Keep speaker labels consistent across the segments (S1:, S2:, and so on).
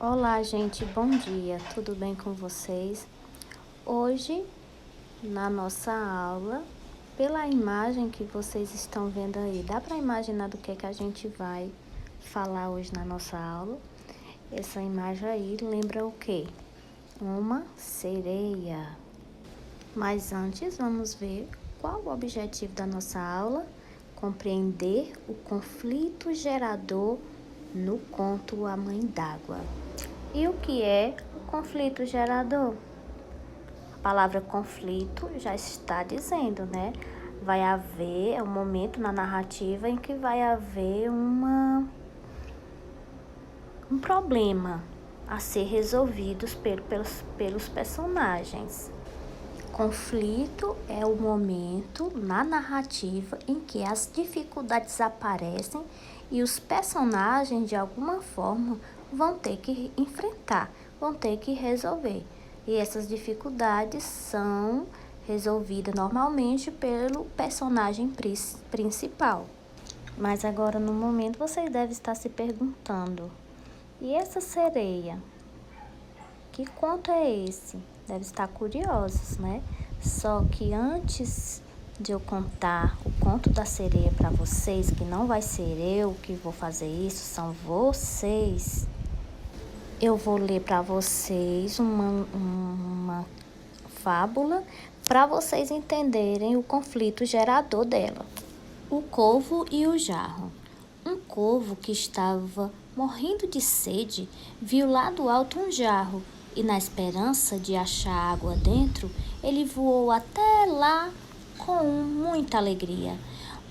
S1: Olá, gente, bom dia, tudo bem com vocês? Hoje, na nossa aula, pela imagem que vocês estão vendo aí, dá para imaginar do que a gente vai falar hoje na nossa aula? Essa imagem aí lembra o quê? Uma sereia. Mas antes, vamos ver qual o objetivo da nossa aula? Compreender o conflito gerador no conto A Mãe d'Água. E o que é o conflito gerador? A palavra conflito já está dizendo, né? Vai haver um momento na narrativa em que vai haver um problema a ser resolvido pelos personagens. Conflito é o momento na narrativa em que as dificuldades aparecem e os personagens, de alguma forma, vão ter que enfrentar, vão ter que resolver. E essas dificuldades são resolvidas normalmente pelo personagem principal. Mas agora, no momento, vocês devem estar se perguntando: e essa sereia? Que conto é esse? Deve estar curiosos, né? Só que antes de eu contar o conto da sereia para vocês, que não vai ser eu que vou fazer isso, são vocês. Eu vou ler para vocês uma fábula para vocês entenderem o conflito gerador dela. O corvo e o jarro. Um corvo que estava morrendo de sede viu lá do alto um jarro e, na esperança de achar água dentro, ele voou até lá com muita alegria.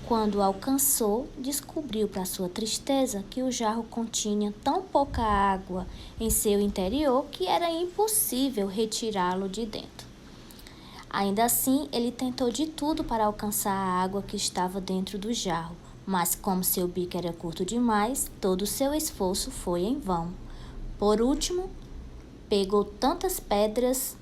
S1: Quando o alcançou, descobriu para sua tristeza que o jarro continha tão pouca água em seu interior que era impossível retirá-lo de dentro. Ainda assim, ele tentou de tudo para alcançar a água que estava dentro do jarro, mas como seu bico era curto demais, todo o seu esforço foi em vão. Por último, pegou tantas pedras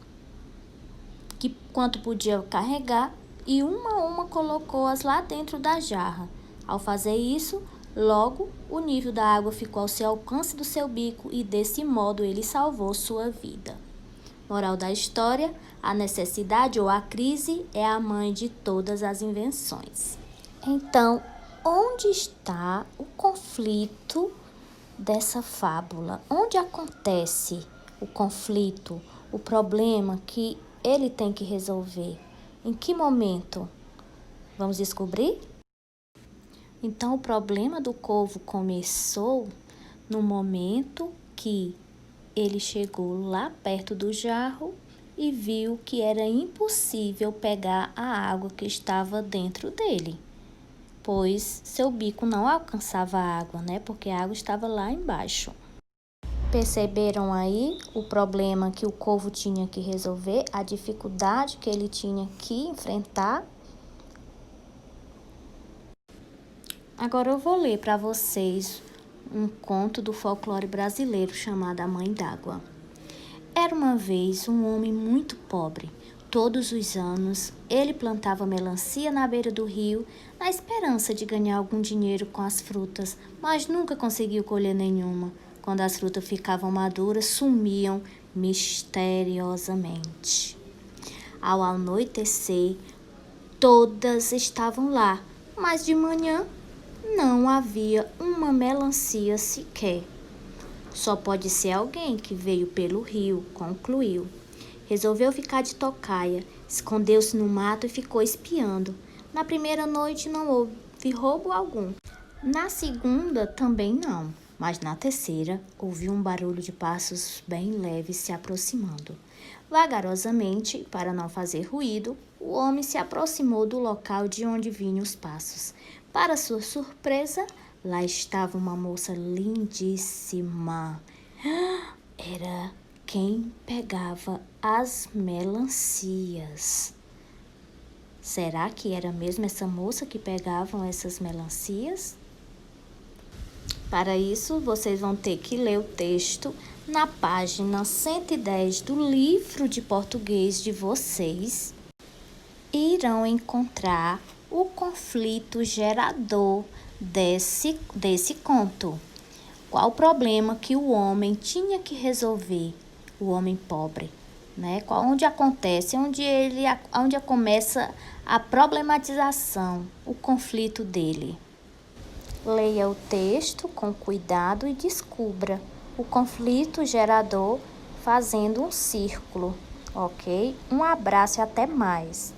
S1: quanto podia carregar e uma a uma colocou-as lá dentro da jarra. Ao fazer isso, logo o nível da água ficou ao seu alcance do seu bico e desse modo ele salvou sua vida. Moral da história: a necessidade ou a crise é a mãe de todas as invenções. Então, onde está o conflito dessa fábula? Onde acontece o conflito, o problema que ele tem que resolver? Em que momento? Vamos descobrir? Então, o problema do corvo começou no momento que ele chegou lá perto do jarro e viu que era impossível pegar a água que estava dentro dele, pois seu bico não alcançava a água, né? Porque a água estava lá embaixo. Perceberam aí o problema que o corvo tinha que resolver, a dificuldade que ele tinha que enfrentar? Agora eu vou ler para vocês um conto do folclore brasileiro chamado A Mãe d'Água. Era uma vez um homem muito pobre. Todos os anos, ele plantava melancia na beira do rio, na esperança de ganhar algum dinheiro com as frutas, mas nunca conseguiu colher nenhuma. Quando as frutas ficavam maduras, sumiam misteriosamente. Ao anoitecer, todas estavam lá, mas de manhã não havia uma melancia sequer. Só pode ser alguém que veio pelo rio, concluiu. Resolveu ficar de tocaia, escondeu-se no mato e ficou espiando. Na primeira noite não houve roubo algum. Na segunda também não, mas na terceira ouviu um barulho de passos bem leves se aproximando. Vagarosamente, para não fazer ruído, o homem se aproximou do local de onde vinham os passos. Para sua surpresa, lá estava uma moça lindíssima. Era quem pegava as melancias. Será que era mesmo essa moça que pegava essas melancias? Para isso, vocês vão ter que ler o texto na página 110 do livro de português de vocês. E irão encontrar o conflito gerador desse conto. Qual o problema que o homem tinha que resolver, o homem pobre, né? Onde acontece, onde começa a problematização, o conflito dele. Leia o texto com cuidado e descubra o conflito gerador fazendo um círculo, ok? Um abraço e até mais.